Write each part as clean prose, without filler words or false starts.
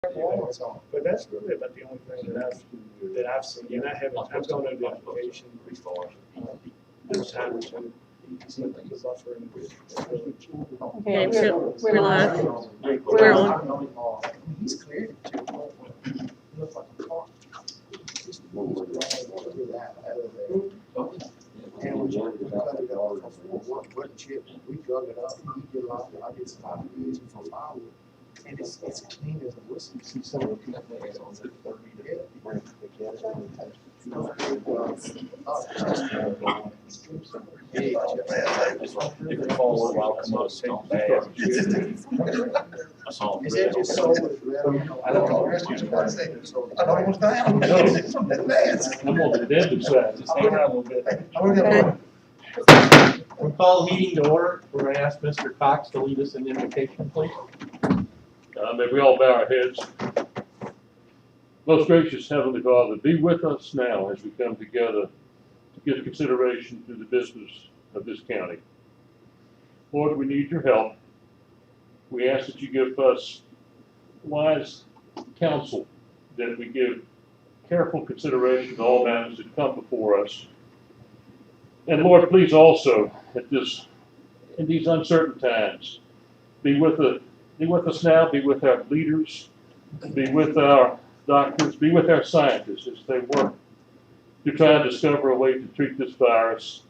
But that's really about the only thing that I've seen, and I've gone over the application this time or two. The buffer and Okay, we're live. We're on. He's cleared it to look like a car. And we cut it off for wood chip, we drug it up, he did a lot, I did some years for firewood. And it's clean as a whistle. You see some of the people that's on the 30 to bring together. If it falls a while, come out, stay bad. Is that just so? I don't know. I don't know. I'm on the dead side, just hang around a little bit. We'll call the meeting to order. We're going to ask Mr. Cox to lead us in the invocation, please. May we all bow our heads. Most gracious Heavenly Father, be with us now as we come together to give consideration to the business of this county. Lord, we need your help. We ask that you give us wise counsel, that we give careful consideration to all matters that come before us. And Lord, please also, in these uncertain times, be with us now, be with our leaders, be with our doctors, be with our scientists as they work to try and discover a way to treat this virus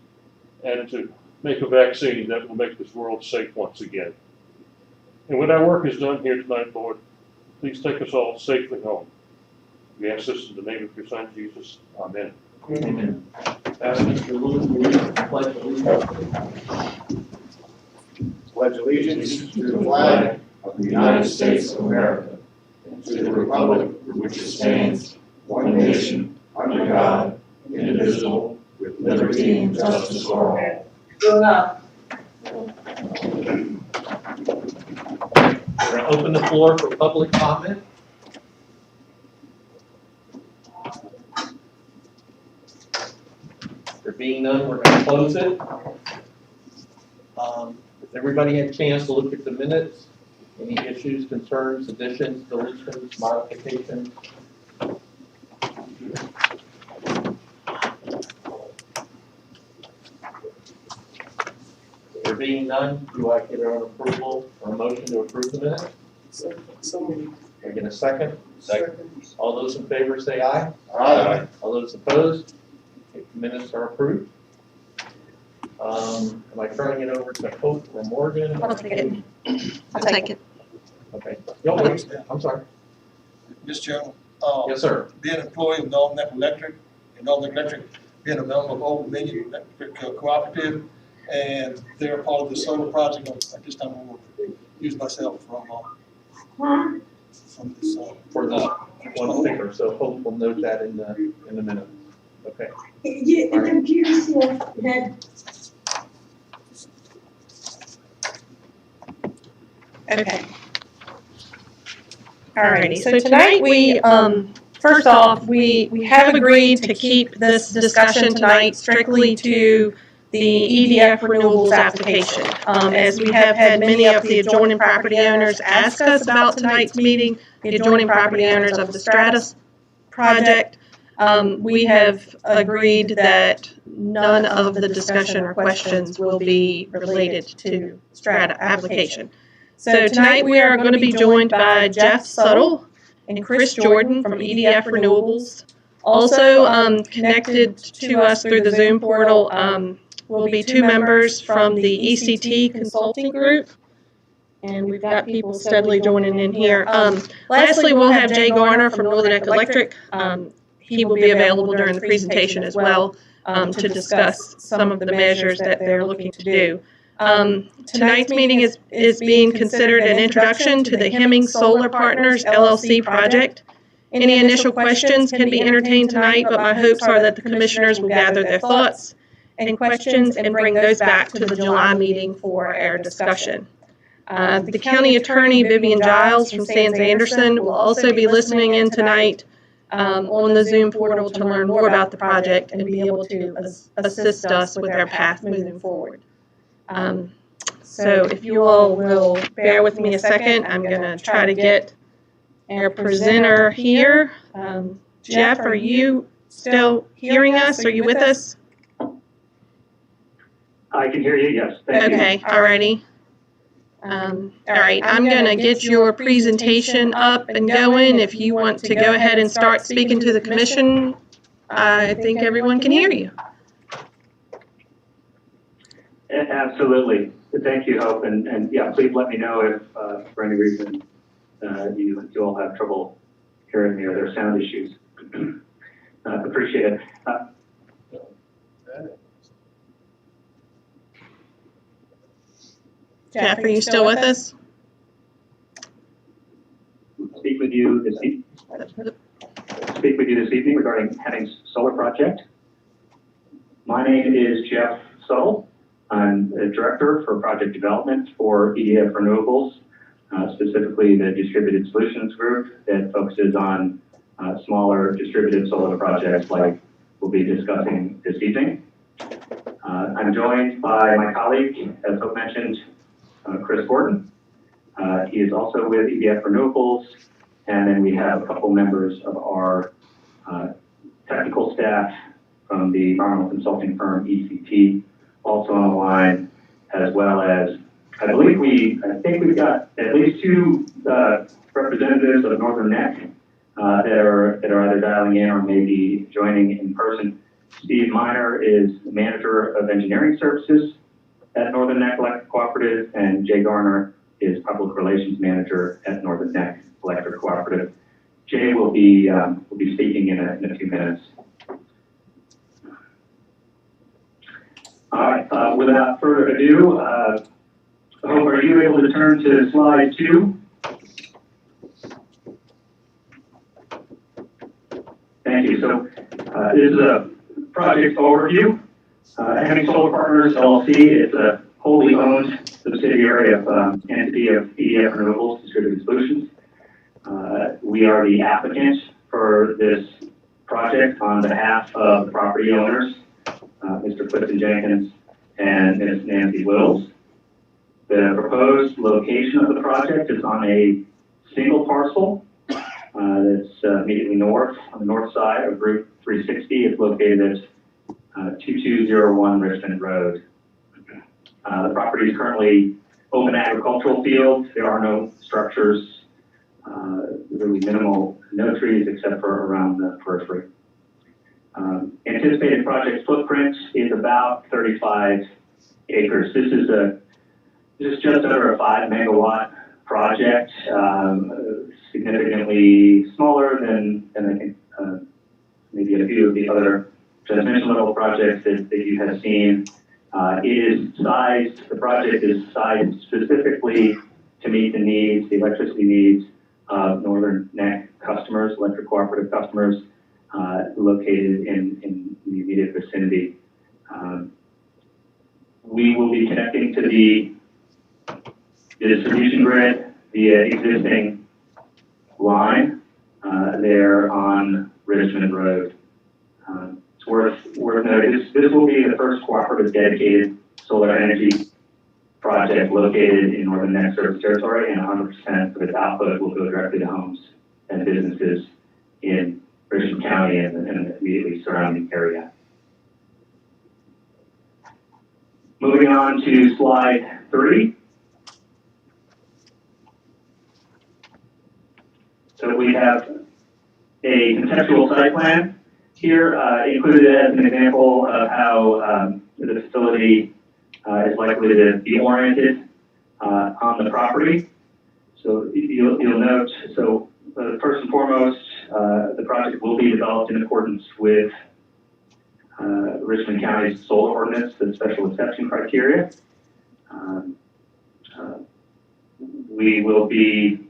and to make a vaccine that will make this world safe once again. And when our work is done here tonight, Lord, please take us all safely home. We ask this in the name of your Son, Jesus. Amen. Amen. Mr. Lewis, will you pledge allegiance? Pledge allegiance to the flag of the United States of America and to the republic for which it stands, one nation, under God, indivisible, with liberty and justice for all. We're going to open the floor for public comment. There being none, we're going to close it. If everybody had a chance to look at the minutes, any issues, concerns, additions, deletions, modifications? There being none, do I get an approval or a motion to approve the minutes? Can I get a second? Second. All those in favor say aye. Aye. All those opposed? Okay, the minutes are approved. Am I turning it over to Hope or Morgan? I'll take it. I'll take it. Okay. Yo, wait, I'm sorry. Mr. Chairman, Yes, sir. being an employee of Northern Electric, and Northern Electric being a member of Old Dominion Electric Cooperative, and they're a part of the solar project, at this time I will use myself from this. For the one sticker, so Hope will note that in the minutes. Okay. Yeah, the computer still had. Okay. Alrighty, so tonight we, first off, we have agreed to keep this discussion tonight strictly to the EDF renewables application. As we have had many of the adjoining property owners ask us about tonight's meeting, the adjoining property owners of the Stratus project, we have agreed that none of the discussion or questions will be related to Strata application. So tonight we are going to be joined by Jeff Suttle and Chris Jordan from EDF Renewables. Also connected to us through the Zoom portal will be two members from the ECT Consulting Group. And we've got people steadily joining in here. Lastly, we'll have Jay Garner from Northern Electric. He will be available during the presentation as well to discuss some of the measures that they're looking to do. Tonight's meeting is being considered an introduction to the Hemming Solar Partners LLC project. Any initial questions can be entertained tonight, but my hopes are that the commissioners will gather their thoughts and questions and bring those back to the July meeting for our discussion. The county attorney, Vivian Giles from Sands Anderson, will also be listening in tonight on the Zoom portal to learn more about the project and be able to assist us with our path moving forward. So if you all will bear with me a second, I'm going to try to get our presenter here. Jeff, are you still hearing us? Are you with us? I can hear you, yes. Thank you. Okay, alrighty. All right, I'm gonna get your presentation up and going. If you want to go ahead and start speaking to the commission, I think everyone can hear you. Absolutely. Thank you, Hope. And yeah, please let me know if for any reason you all have trouble hearing me or there are sound issues. Appreciate it. Jeff, are you still with us? Speak with you this evening regarding Henning's solar project. My name is Jeff Sull. I'm the director for project development for EDF Renewables, specifically the distributed solutions group that focuses on smaller distributed solar projects like we'll be discussing this evening. I'm joined by my colleague, as Hope mentioned, Chris Gordon. He is also with EDF Renewables, and then we have a couple members of our technical staff from the environmental consulting firm ECT also on the line, as well as I think we've got at least two representatives of Northern Neck that are either dialing in or maybe joining in person. Steve Miner is manager of engineering services at Northern Neck Electric Cooperative, and Jay Garner is public relations manager at Northern Neck Electric Cooperative. Jay will be speaking in a few minutes. All right, without further ado, Hope, are you able to turn to slide 2? Thank you. So this is a project overview. Henning Solar Partners LLC is a wholly owned subsidiary of entity of EDF Renewables Distributed Solutions. We are the applicant for this project on behalf of the property owners, Mr. Clifton Jenkins and Ms. Nancy Wills. The proposed location of the project is on a single parcel that's immediately north, on the north side of Route 360. It's located at 2201 Richmond Road. The property is currently open agricultural fields. There are no structures, really minimal, no trees except for around the periphery. Anticipated project footprint is about 35 acres. This is just under a 5 megawatt project, significantly smaller than I think maybe a few of the other transmission level projects that you have seen. The project is sized specifically to meet the needs, the electricity needs of Northern Neck customers, electric cooperative customers, located in the immediate vicinity. We will be connecting to the distribution grid via existing line there on Richmond Road. It's worth noting, this will be the first cooperative dedicated solar energy project located in Northern Neck service territory, and 100% of its output will go directly to homes and businesses in Richmond County and the immediately surrounding area. Moving on to slide 3. So we have a conceptual site plan here, included as an example of how the facility is likely to be oriented on the property. So you'll note, so first and foremost, the project will be developed in accordance with Richmond County's solar ordinance, the special exception criteria. We will be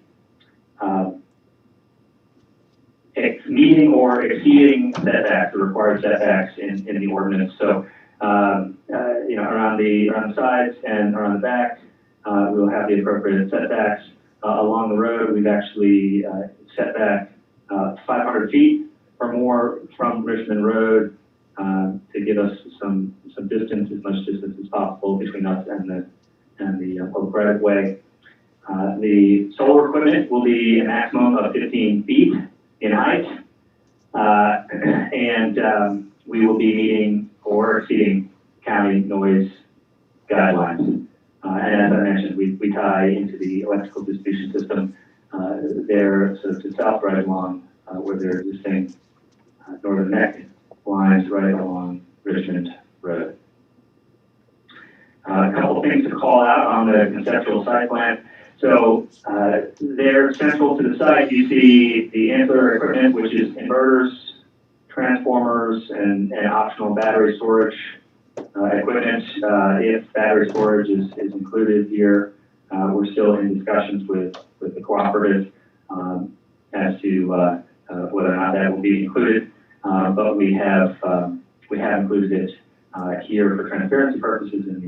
meeting or exceeding setbacks, the required setbacks in the ordinance. So, around the sides and around the back, we will have the appropriate setbacks. Along the road, we've actually set back 500 feet or more from Richmond Road to give us some distance, as much distance as possible between us and the public right of way. The solar equipment will be a maximum of 15 feet in height, and we will be meeting or exceeding county noise guidelines. And as I mentioned, we tie into the electrical distribution system there, so to south right along where they're existing northern neck lines right along Richmond Road. A couple of things to call out on the conceptual site plan. So there, central to the site, you see the ancillary equipment, which is inverters, transformers, and optional battery storage equipment. If battery storage is included here, we're still in discussions with the cooperative as to whether or not that will be included. But we have included it here for transparency purposes in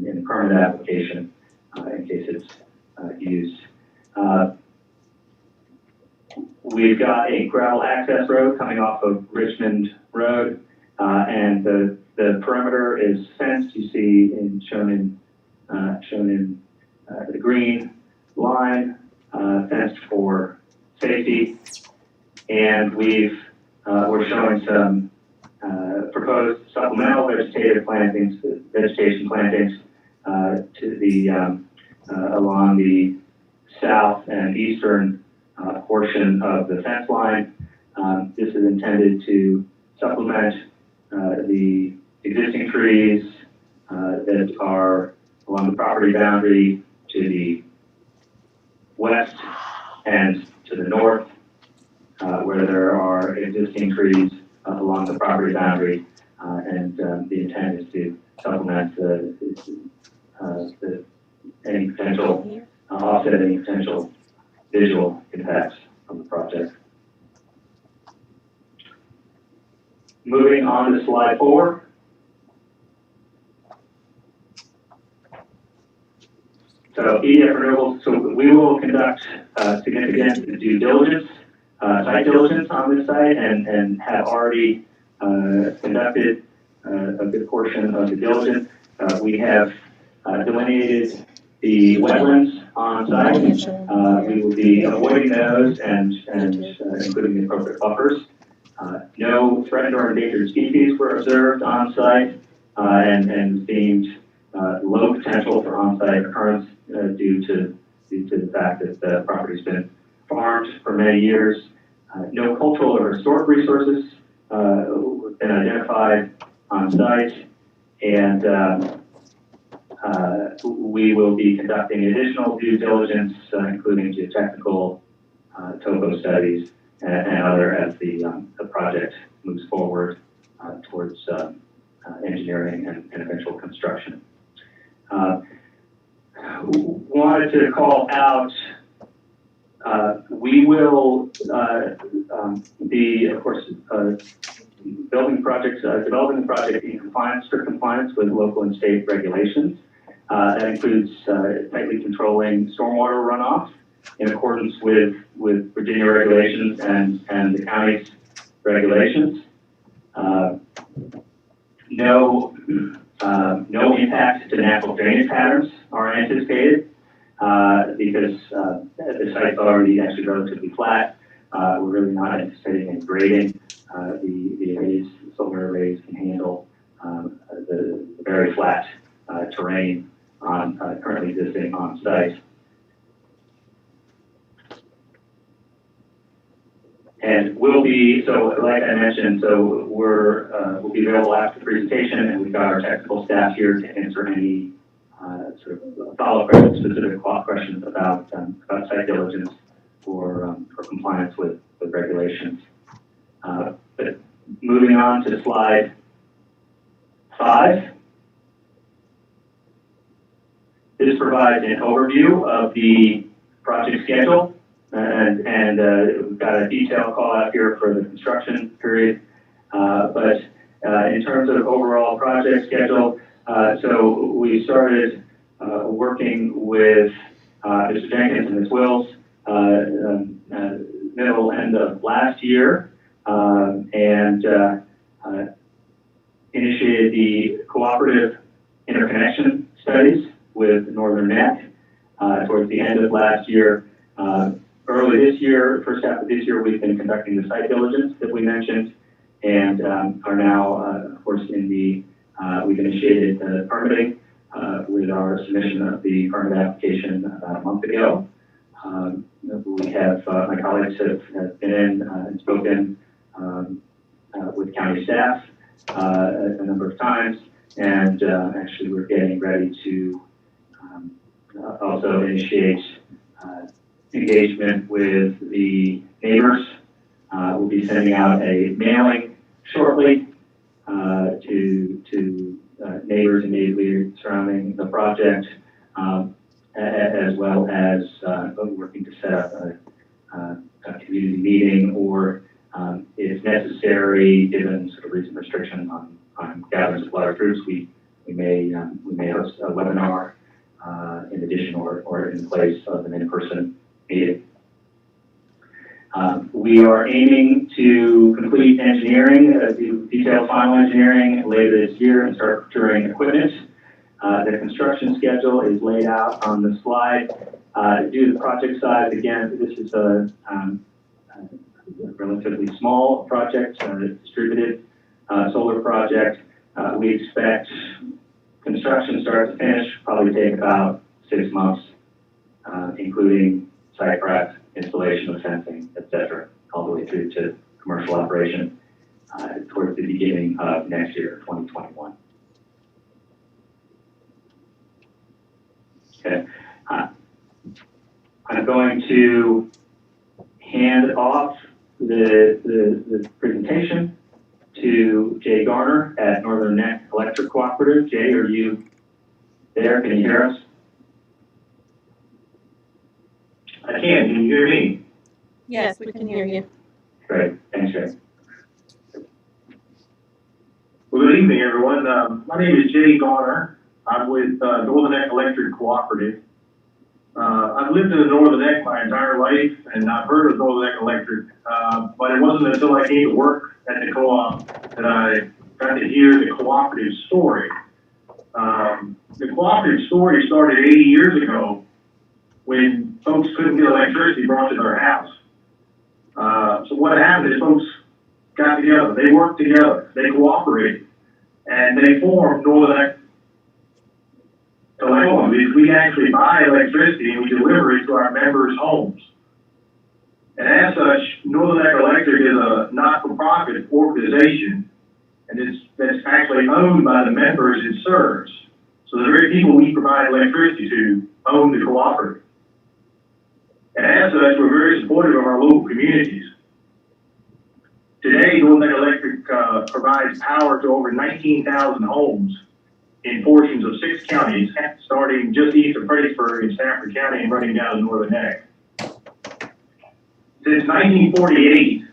the permit application in case it's used. We've got a gravel access road coming off of Richmond Road, and the perimeter is fenced. You see shown in the green line, fenced for safety, and we're showing some proposed supplemental vegetation plantings to the along the south and eastern portion of the fence line. This is intended to supplement the existing trees that are along the property boundary to the west and to the north, where there are existing trees along the property boundary, and the intent is to supplement any potential offset any potential visual impacts from the project. Moving on to slide 4. So EDF Renewables, so we will conduct significant due diligence, site diligence on this site, and have already conducted a good portion of the diligence. We have delineated the wetlands on site. We will be avoiding those and including the appropriate buffers. No threatened or endangered species were observed on site, and deemed low potential for on-site occurrence due to the fact that the property's been farmed for many years. No cultural or historic resources have been identified on site, and we will be conducting additional due diligence, including geotechnical, topo studies, and other as the project moves forward towards engineering and eventual construction. Wanted to call out, we will be, of course, developing the project in strict compliance with local and state regulations. That includes tightly controlling stormwater runoff in accordance with Virginia regulations and the county's regulations. No impact to natural drainage patterns are anticipated because the site's already actually relatively flat. We're really not anticipating any grading. The solar arrays can handle the very flat terrain currently existing on site. And we'll be, so like I mentioned, so we'll be available after the presentation, and we've got our technical staff here to answer any sort of follow-up questions, specific questions about site diligence for compliance with regulations. But moving on to slide 5. This provides an overview of the project schedule, and we've got a detailed call out here for the construction period. But in terms of overall project schedule, so we started working with Mr. Jenkins and Ms. Wills middle end of last year, and initiated the cooperative interconnection studies with Northern Neck. towards the end of last year. Early this year, first half of this year, we've been conducting the site diligence that we mentioned, and are now, of course, we've initiated the permitting with our submission of the permit application about a month ago. We have, my colleagues have been in and spoken with county staff a number of times, and actually we're getting ready to also initiate engagement with the neighbors. We'll be sending out a mailing shortly to neighbors immediately surrounding the project, as well as working to set up a community meeting, or if necessary, given sort of recent restrictions on gatherings of large groups, we may host a webinar in addition or in place of an in-person meeting. We are aiming to complete engineering, detailed final engineering later this year and start procuring equipment. The construction schedule is laid out on the slide. Due to the project size, again, this is a relatively small project, distributed solar project. We expect construction start to finish probably take about 6 months, including site prep, installation of fencing, etc., all the way through to commercial operation towards the beginning of next year, 2021. Okay. I'm going to hand off the presentation to Jay Garner at Northern Neck Electric Cooperative. Jay, are you there? Can you hear us? I can. Can you hear me? Yes, we can hear you. Great. Thanks, Jay. Well, good evening, everyone. My name is Jay Garner. I'm with Northern Neck Electric Cooperative. I've lived in the Northern Neck my entire life, and I've heard of Northern Neck Electric, but it wasn't until I came to work at the co-op that I got to hear the cooperative story. The cooperative story started 80 years ago when folks couldn't get electricity brought to their house. So what happened is folks got together, they worked together, they cooperated, and they formed Northern Neck Electric. We actually buy electricity and we deliver it to our members' homes. And as such, Northern Neck Electric is a not-for-profit organization, and that's actually owned by the members it serves. So the very people we provide electricity to own the cooperative. And as such, we're very supportive of our local communities. Today, Northern Neck Electric provides power to over 19,000 homes in portions of 6 counties, starting just east of Fredericksburg in Stafford County and running down to Northern Neck. Since 1948,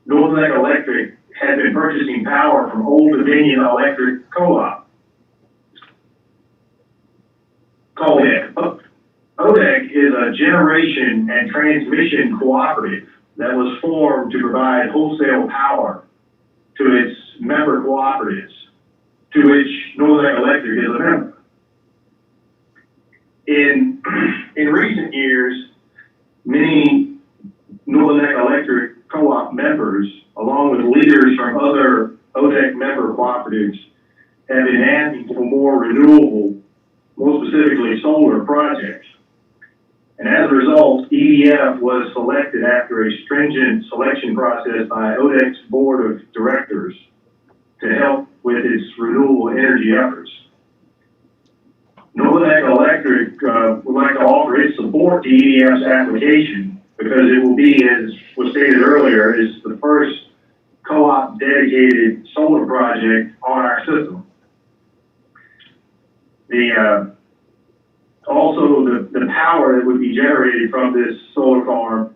Northern Neck Electric has been purchasing power from Old Dominion Electric Co-op. ODEC is a generation and transmission cooperative that was formed to provide wholesale power to its member cooperatives, to which Northern Neck Electric is a member. In recent years, many Northern Neck Electric co-op members, along with leaders from other ODEC member cooperatives, have been asking for more renewable, more specifically solar projects. And as a result, EDF was selected after a stringent selection process by ODEC's board of directors to help with its renewable energy efforts. Northern Neck Electric would like to offer its support to EDF's application because it will be, as was stated earlier, is the first co-op dedicated solar project on our system. Also, the power that would be generated from this solar farm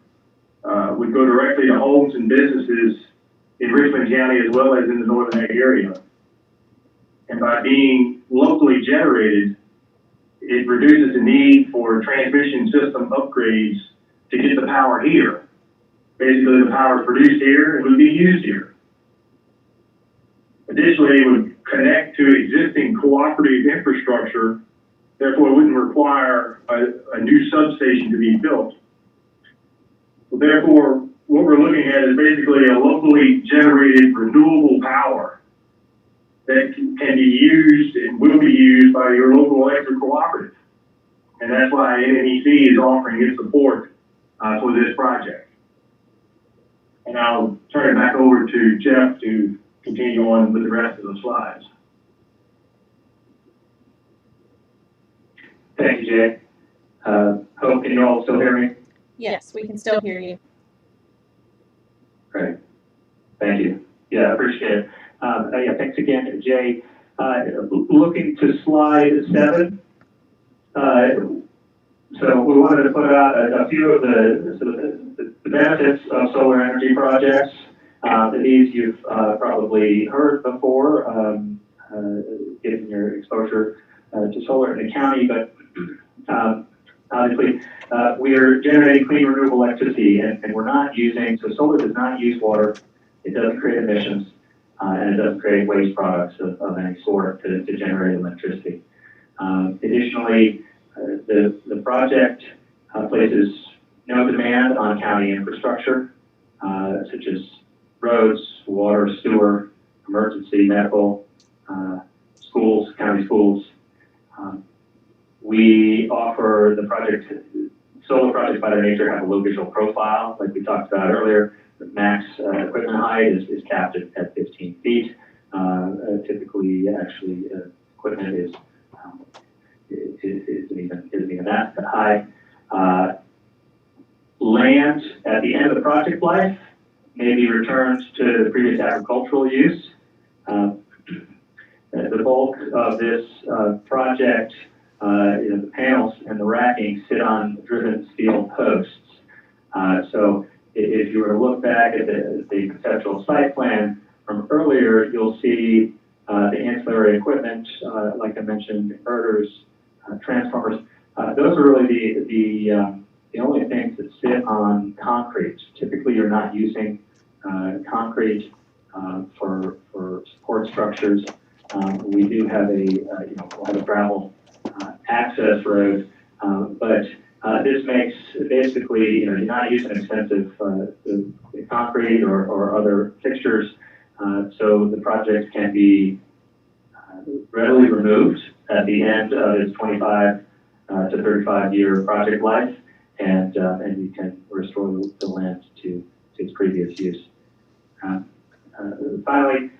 would go directly to homes and businesses in Richmond County as well as in the Northern Neck area. And by being locally generated, it reduces the need for transmission system upgrades to get the power here. Basically, the power is produced here and would be used here. Additionally, it would connect to existing cooperative infrastructure Therefore, it wouldn't require a new substation to be built. So therefore, what we're looking at is basically a locally generated renewable power that can be used and will be used by your local electric cooperative. And that's why NNEC is offering its support for this project. And I'll turn it back over to Jeff to continue on with the rest of the slides. Thank you, Jay. Hope, can you all still hear me? Yes, we can still hear you. Great. Thank you. Yeah, appreciate it. Yeah, thanks again, Jay. Looking to slide 7. So we wanted to put out a few of the benefits of solar energy projects. These you've probably heard before, given your exposure to solar in the county, but obviously we are generating clean renewable electricity, and we're not using, so solar does not use water, it doesn't create emissions, and it doesn't create waste products of any sort to generate electricity. Additionally, the project places no demand on county infrastructure, such as roads, water, sewer, emergency, medical, schools, county schools. We offer the project, solar projects by their nature have a low visual profile, like we talked about earlier. The max equipment height is capped at 15 feet. Typically, actually, equipment isn't even that high. Land at the end of the project life may be returned to the previous agricultural use. The bulk of this project, the panels and the racking sit on driven steel posts. So if you were to look back at the conceptual site plan from earlier, you'll see the ancillary equipment, like I mentioned, inverters, transformers. Those are really the only things that sit on concrete. Typically, you're not using concrete for support structures. We do have we'll have a gravel access road, but this makes basically, you're not using expensive concrete or other fixtures, so the project can be readily removed at the end of its 25 to 35-year project life, and you can restore the land to its previous use. Finally,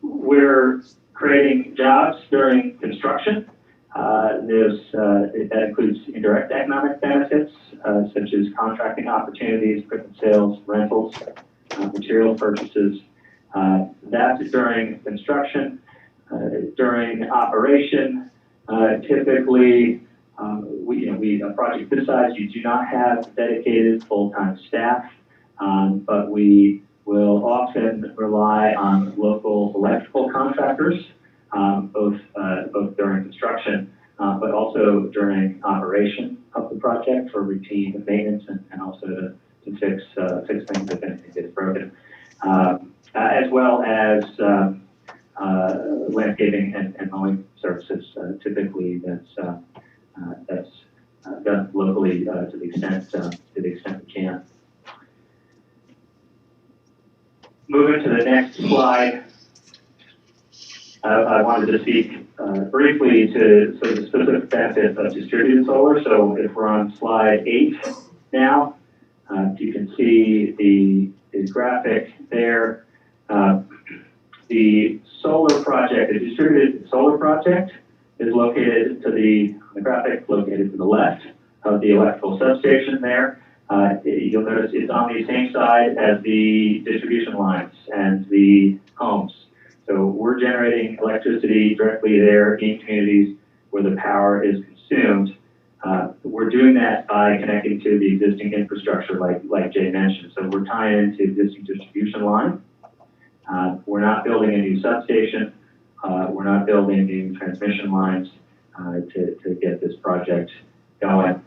we're creating jobs during construction. That includes indirect economic benefits, such as contracting opportunities, equipment sales, rentals, material purchases. That's during construction. During operation, typically, a project this size, you do not have dedicated full-time staff, but we will often rely on local electrical contractors, both during construction, but also during operation of the project for routine maintenance and also to fix things if anything gets broken, as well as landscaping and mowing services. Typically, that's done locally to the extent we can. Moving to the next slide, I wanted to speak briefly to sort of the specific benefits of distributed solar. So if we're on slide 8 now, you can see the graphic there. The solar project, the distributed solar project, is located on the graphic, located to the left of the electrical substation there. You'll notice it's on the same side as the distribution lines and the homes. So we're generating electricity directly there in communities where the power is consumed. We're doing that by connecting to the existing infrastructure, like Jay mentioned. So we're tying into existing distribution line. We're not building a new substation. We're not building new transmission lines to get this project going.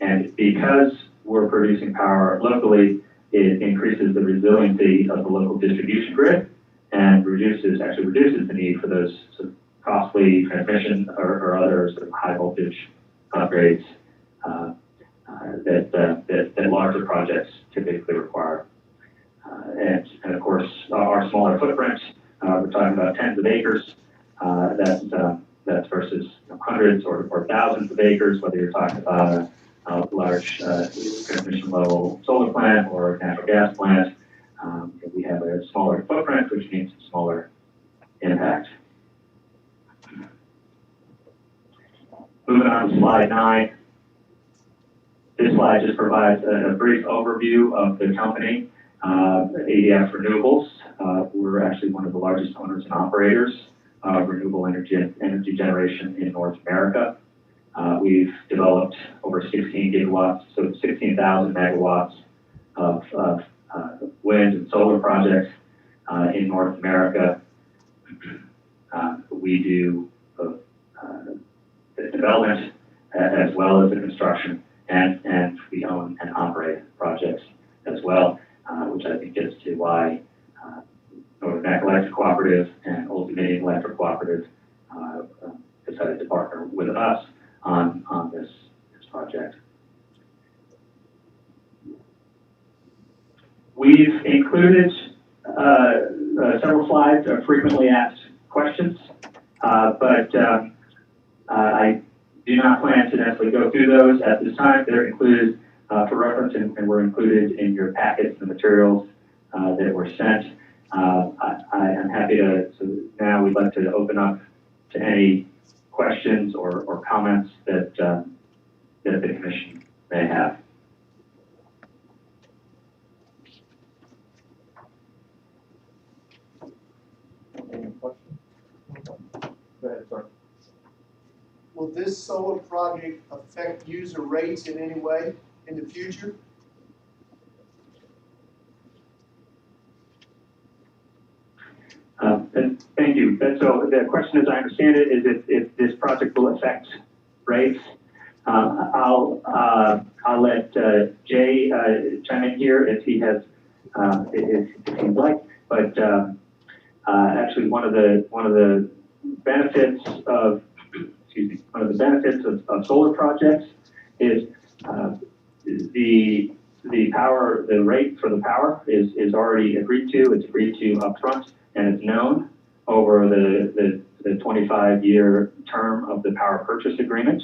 And because we're producing power locally, it increases the resiliency of the local distribution grid and reduces the need for those costly transmission or other sort of high voltage upgrades that larger projects typically require. And of course, our smaller footprint, we're talking about tens of acres. That's versus hundreds or thousands of acres, whether you're talking about a large transmission level solar plant or natural gas plant. We have a smaller footprint, which means smaller impact. Moving on to slide 9. This slide just provides a brief overview of the company, ADF Renewables. We're actually one of the largest owners and operators of renewable energy generation in North America. We've developed over 16 gigawatts, so 16,000 megawatts of wind and solar projects in North America. We do the development as well as the construction, and we own and operate projects as well, which I think gets to why Northern Neck Electric Cooperative and Old Dominion Electric Cooperative decided to partner with us on this project. We've included several slides of frequently asked questions, but I do not plan to necessarily go through those at this time. They're included for reference and were included in your packets and materials that were sent. I am happy to, so now we'd like to open up to any questions or comments that the Commission may have. Any questions? Go ahead, sir. Will this solar project affect user rates in any way in the future? Thank you. So the question, as I understand it, is if this project will affect rates. I'll let Jay chime in here if he has, if he'd like. But actually, one of the benefits of solar projects is the rate for the power is already agreed to. It's agreed to upfront, and it's known over the 25-year term of the power purchase agreement.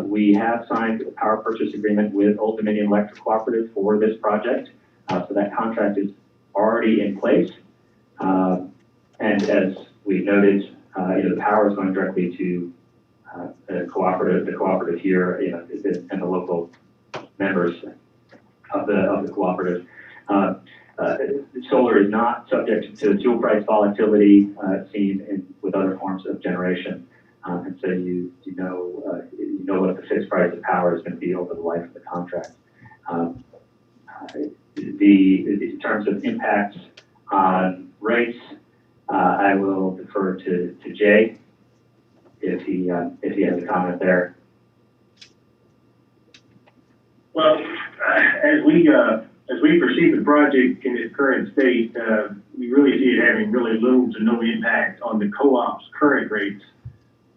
We have signed a power purchase agreement with Old Dominion Electric Cooperative for this project, so that contract is already in place. And as we noted, the power is going directly to the cooperative here, and the local members of the cooperative. Solar is not subject to fuel price volatility seen with other forms of generation, and so you know what the fixed price of power is going to be over the life of the contract. In terms of impacts on rates, I will defer to Jay if he has a comment there. Well, as we perceive the project in its current state, we really see it having really little to no impact on the co-op's current rates.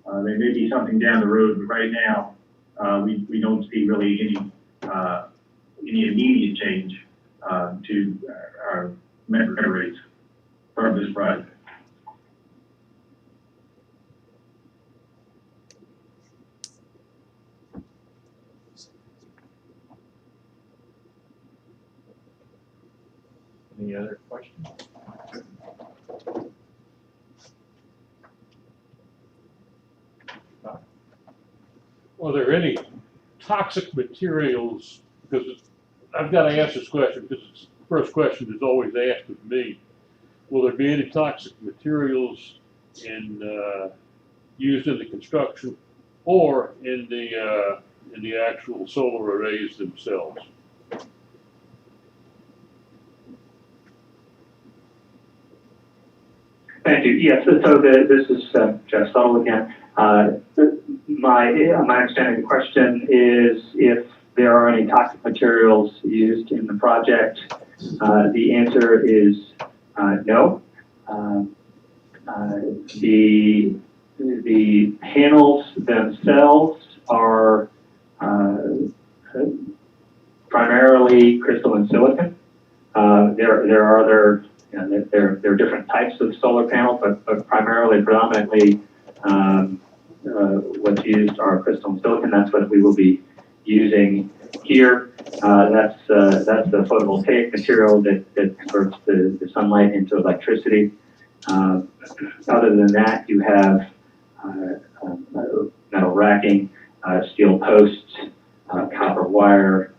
There may be something down the road, but right now, we don't see really any immediate change to our member rates from this project. Any other questions? Are there any toxic materials? Because I've got to ask this question because it's the first question that's always asked of me. Will there be any toxic materials used in the construction or in the actual solar arrays themselves? Thank you. Yes, so this is Jeff Suttle again. My understanding of the question is if there are any toxic materials used in the project. The answer is no. the panels themselves are primarily crystal and silicon. There are other, there are different types of solar panels, but primarily, predominantly, what's used are crystal and silicon. That's what we will be using here. That's the photovoltaic material that converts the sunlight into electricity. Other than that, you have metal racking, steel posts, copper wire.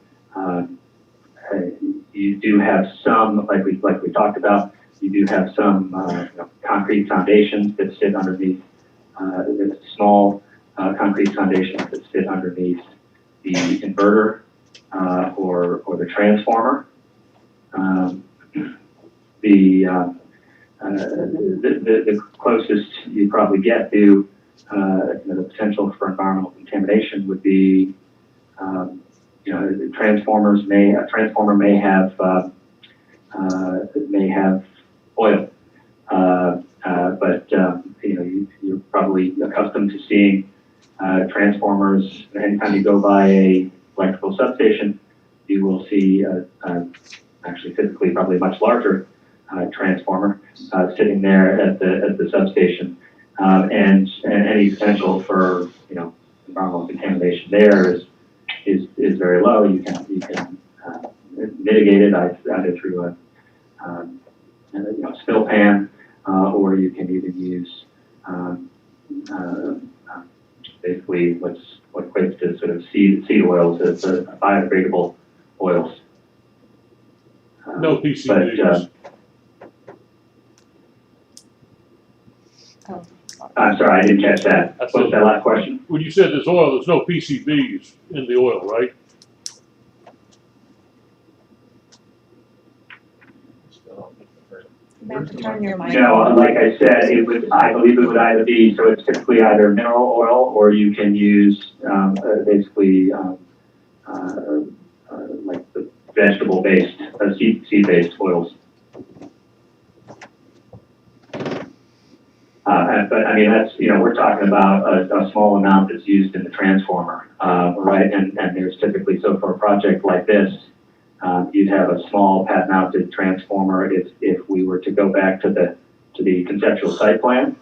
You do have some, like we talked about, you do have some concrete foundations that sit underneath, small concrete foundations that sit underneath the inverter or the transformer. The closest you probably get to the potential for environmental contamination would be, the transformer may have oil, but you're probably accustomed to seeing transformers. Anytime you go by a electrical substation, you will see actually typically probably a much larger transformer sitting there at the substation, and any potential for environmental contamination there is very low. You can mitigate it either through a spill pan, or you can even use basically what equates to sort of seed oils as biodegradable oils. No PCBs. I'm sorry, I didn't catch that. What was that last question? When you said there's oil, there's no PCBs in the oil, right? You have to turn your mic No, on. like I said, I believe it would either be, so it's typically either mineral oil, or you can use basically like the vegetable-based, seed-based oils. But I mean, that's, we're talking about a small amount that's used in the transformer, right? And there's typically, so for a project like this, you'd have a small pad-mounted transformer. If we were to go back to the conceptual site plan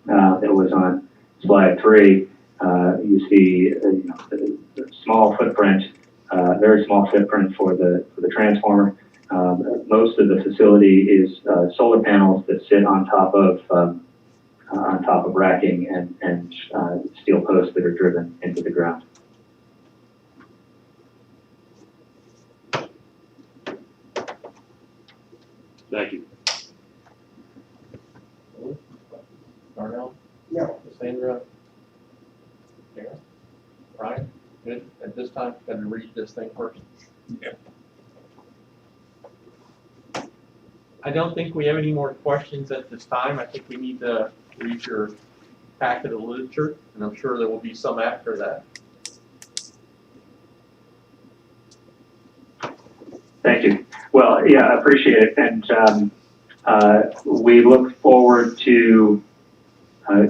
that was on slide 3, you see a small footprint, very small footprint for the transformer. Most of the facility is solar panels that sit on top of racking and steel posts that are driven into the ground. Thank you. Darnell? Yeah. Cassandra? Karen? Ryan? Good. At this time, got to read this thing first. Yeah. I don't think we have any more questions at this time. I think we need to read your packet of literature, and I'm sure there will be some after that. Thank you. Well, yeah, I appreciate it. And we look forward to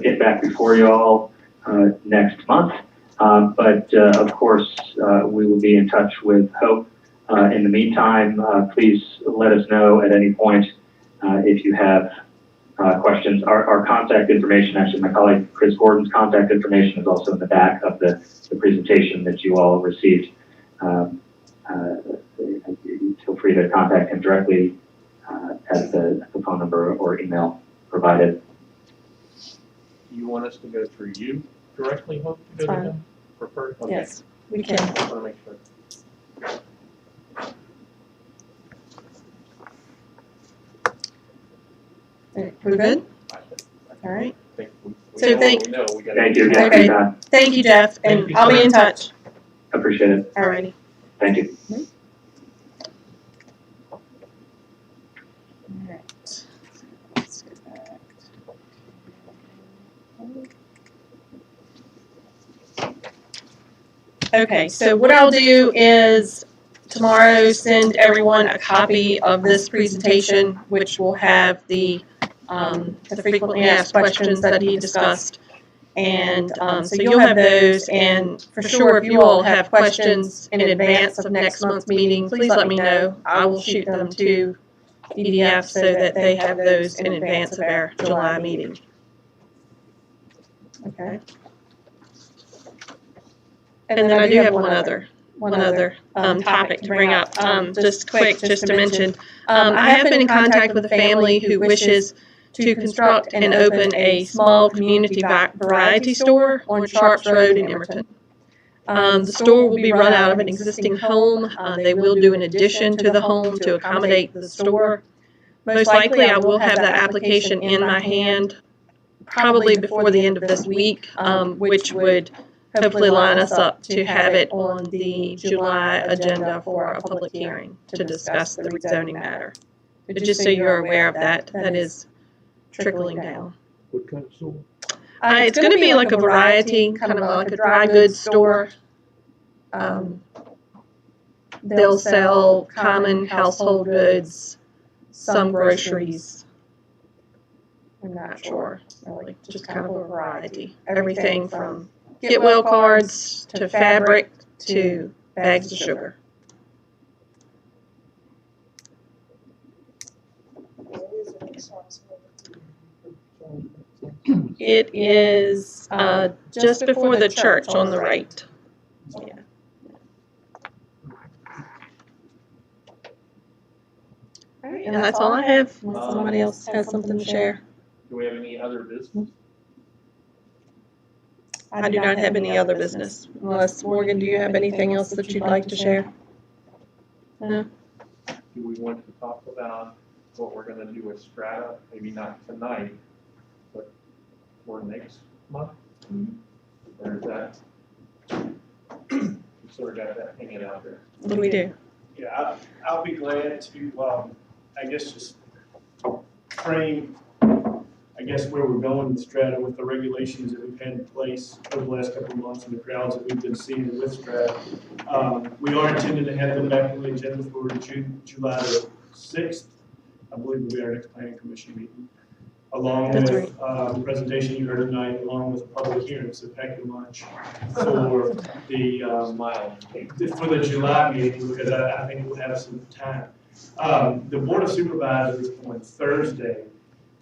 get back before you all next month. But of course, we will be in touch with Hope. In the meantime, please let us know at any point if you have questions. Our contact information, actually my colleague Chris Gordon's contact information is also in the back of the presentation that you all received. Feel free to contact him directly at the phone number or email provided. Do you want us to go through you directly, Hope, to go to him? Prefer? Okay. Yes, we can. I want to make sure. We're good? All right. Think we So know thank- what we know. We gotta- Thank you again for Okay. your time. Thank you, Jeff, Thank and you, I'll be sir. in touch. Appreciate it. All righty. Thank you. All right. Let's go back. Okay, so what I'll do is tomorrow send everyone a copy of this presentation, which will have the frequently asked questions that he discussed, And so you'll have those, and for sure, if you all have questions in advance of next month's meeting, please let me know. I will shoot them to EDF so that they have those in advance of our July meeting. Okay. And then I do have one other topic to bring up, just quick, just to mention. I have been in contact with a family who wishes to construct and open a small community variety store on Sharps Road in Emerton. The store will be run out of an existing home. They will do an addition to the home to accommodate the store. Most likely, I will have that application in my hand probably before the end of this week, which would hopefully line us up to have it on the July agenda for a public hearing to discuss the rezoning matter. But just so you're aware of that, that is trickling down. What kind of store? It's going to be like a variety, kind of like a dry goods store. They'll sell common household goods, some groceries. I'm not sure, really, just kind of a variety. Everything from get well cards to fabric to bags of sugar. It is just before the church on the right. Yeah. All right, and that's all I have, unless somebody else has something to share. Do we have any other business? I do not have any other business. Unless, Morgan, do you have anything else that you'd like to share? No? Do we want to talk about what we're gonna do with Strata? Maybe not tonight, but for next month? Or is that, we sort of got that hanging out there? What do we do? Yeah, I'll be glad to, I guess, just frame, I guess, where we're going with Strata with the regulations that we've had in place over the last couple of months and the crowds that we've been seeing with Strata. We are intending to have them back on the agenda for July the 6th. I believe will be our next planning commission meeting. Along with the presentation you heard tonight, along with a public hearing, so pack your lunch for the July meeting, because I think we'll have some time. The Board of Supervisors on Thursday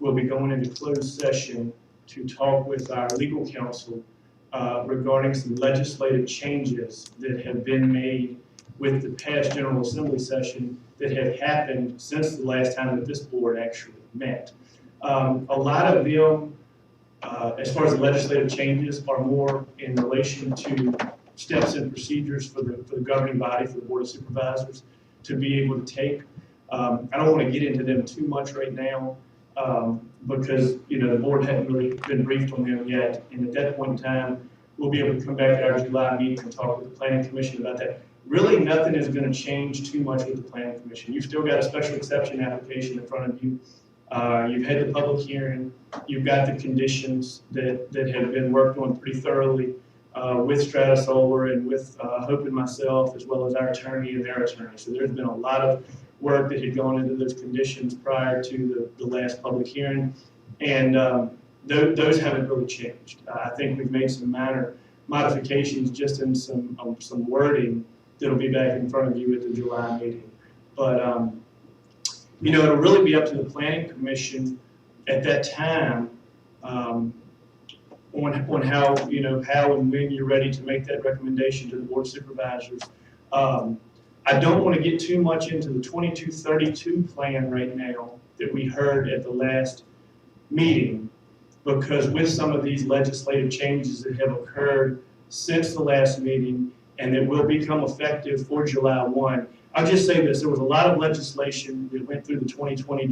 will be going into closed session to talk with our legal counsel regarding some legislative changes that have been made with the past General Assembly session that have happened since the last time that this board actually met. A lot of them, as far as the legislative changes, are more in relation to steps and procedures for the governing body, for the Board of Supervisors, to be able to take. I don't want to get into them too much right now because the board hadn't really been briefed on them yet. And at that point in time, we'll be able to come back at our July meeting and talk with the Planning Commission about that. Really, nothing is going to change too much with the Planning Commission. You've still got a special exception application in front of you. You've had the public hearing. You've got the conditions that have been worked on pretty thoroughly with Strata Solar and with Hope and myself, as well as our attorney and their attorney. So there's been a lot of work that had gone into those conditions prior to the last public hearing, and those haven't really changed. I think we've made some minor modifications just in some wording that'll be back in front of you at the July meeting. But it'll really be up to the Planning Commission at that time on how and when you're ready to make that recommendation to the Board of Supervisors. I don't want to get too much into the 2232 plan right now that we heard at the last meeting, because with some of these legislative changes that have occurred since the last meeting and that will become effective for July 1, I'll just say this: there was a lot of legislation that went through the 2020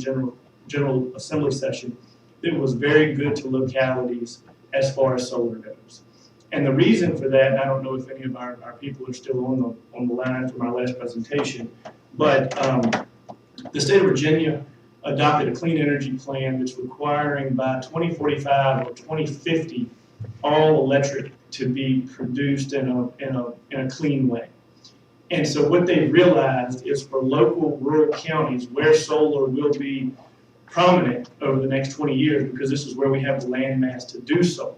General Assembly session that was very good to localities as far as solar goes. And the reason for that, and I don't know if any of our people are still on the line from our last presentation, but the state of Virginia adopted a clean energy plan that's requiring by 2045 or 2050 all electric to be produced in a clean way. And so what they realized is for local rural counties where solar will be prominent over the next 20 years, because this is where we have the land mass to do solar,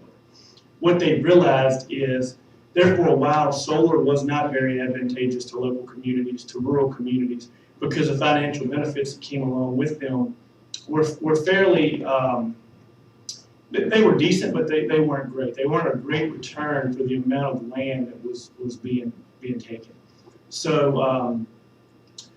what they realized is there for a while, solar was not very advantageous to local communities, to rural communities, because the financial benefits that came along with them were fairly, they were decent, but they weren't great. They weren't a great return for the amount of land that was being taken. So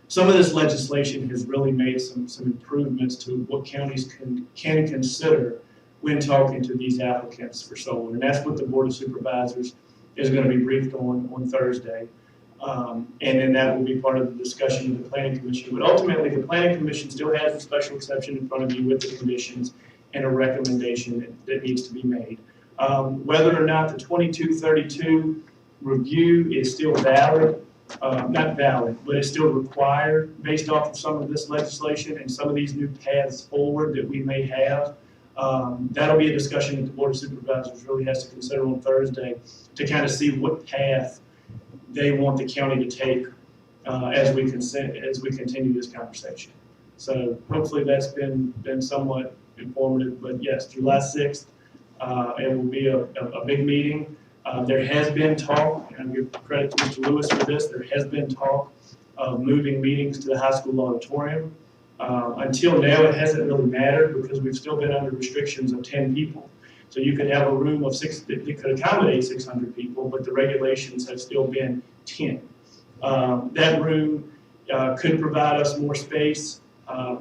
some of this legislation has really made some improvements to what counties can consider when talking to these applicants for solar. And that's what the Board of Supervisors is going to be briefed on Thursday. And then that will be part of the discussion with the Planning Commission. But ultimately, the Planning Commission still has a special exception in front of you with the conditions and a recommendation that needs to be made. Whether or not the 2232 review is still valid, not valid, but it's still required based off of some of this legislation and some of these new paths forward that we may have. That'll be a discussion that the Board of Supervisors really has to consider on Thursday to kind of see what path they want the county to take as we continue this conversation. So hopefully that's been somewhat informative, but yes, July 6th, it will be a big meeting. There has been talk, and I give credit to Mr. Lewis for this, there has been talk of moving meetings to the high school auditorium. Until now, it hasn't really mattered because we've still been under restrictions of 10 people. So you could have a room of 6 that could accommodate 600 people, but the regulations have still been 10. That room could provide us more space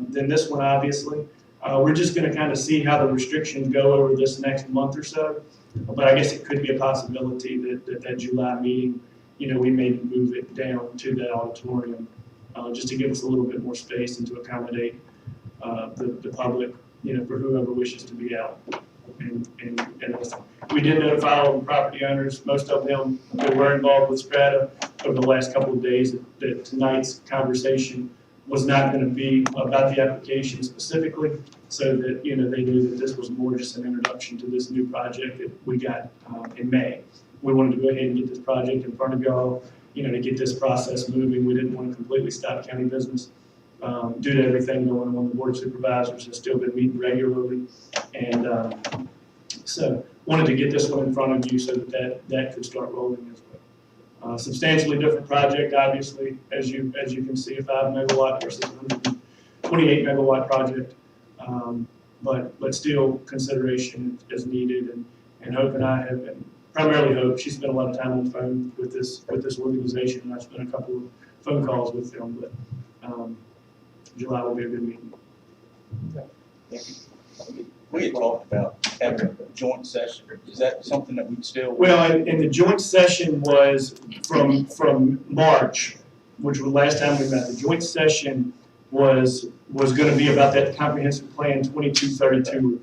than this one, obviously. We're just going to kind of see how the restrictions go over this next month or so. But I guess it could be a possibility that July meeting, we may move it down to that auditorium just to give us a little bit more space and to accommodate the public, for whoever wishes to be out. And listen. We did notify all the property owners, most of them that were involved with Strata over the last couple of days, that tonight's conversation was not going to be about the application specifically, so that they knew that this was more just an introduction to this new project that we got in May. We wanted to go ahead and get this project in front of y'all, to get this process moving. We didn't want to completely stop county business. Due to everything going on, the Board of Supervisors has still been meeting regularly, and so wanted to get this one in front of you so that could start rolling as well. Substantially different project, obviously, as you can see, a 5 megawatt versus 128 megawatt project, but still consideration is needed, and Hope and I have been, primarily Hope, she spent a lot of time on the phone with this organization, and I've spent a couple of phone calls with them, but July will be a good meeting. We had talked about having a joint session. Is that something that we'd still? Well, and the joint session was from March, which was last time we met. The joint session was going to be about that comprehensive plan 2232 review.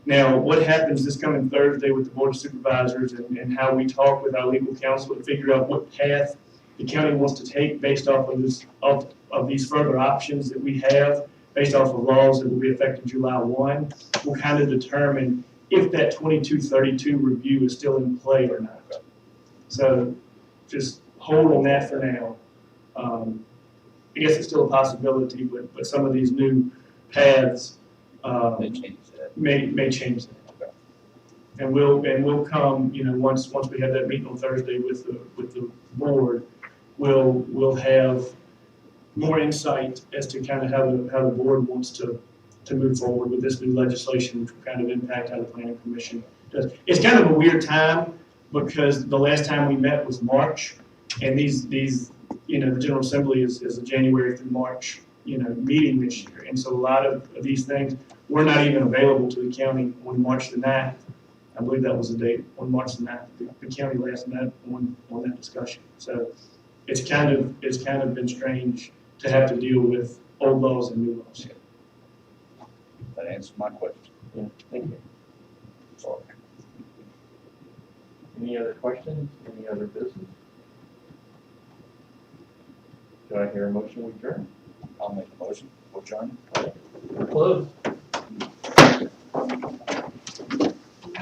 Now, what happens this coming Thursday with the Board of Supervisors and how we talk with our legal counsel to figure out what path the county wants to take based off of these further options that we have, based off of laws that will be effective July 1, will kind of determine if that 2232 review is still in play or not. So just hold on that for now. I guess it's still a possibility, but some of these new paths may change that. And we'll come, once we have that meeting on Thursday with the board, we'll have more insight as to kind of how the board wants to move forward with this new legislation, which will kind of impact how the Planning Commission does. It's kind of a weird time because the last time we met was March, and these the General Assembly is a January through March meeting this year, and so a lot of these things were not even available to the county on March the 9th. I believe that was the date, on March the 9th. The county last met on that discussion. So it's kind of been strange to have to deal with old laws and new laws. That answers my question. Yeah, thank you. Sorry. Any other questions? Any other business? Do I hear a motion to adjourn? I'll make the motion. We'll adjourn. We're closed.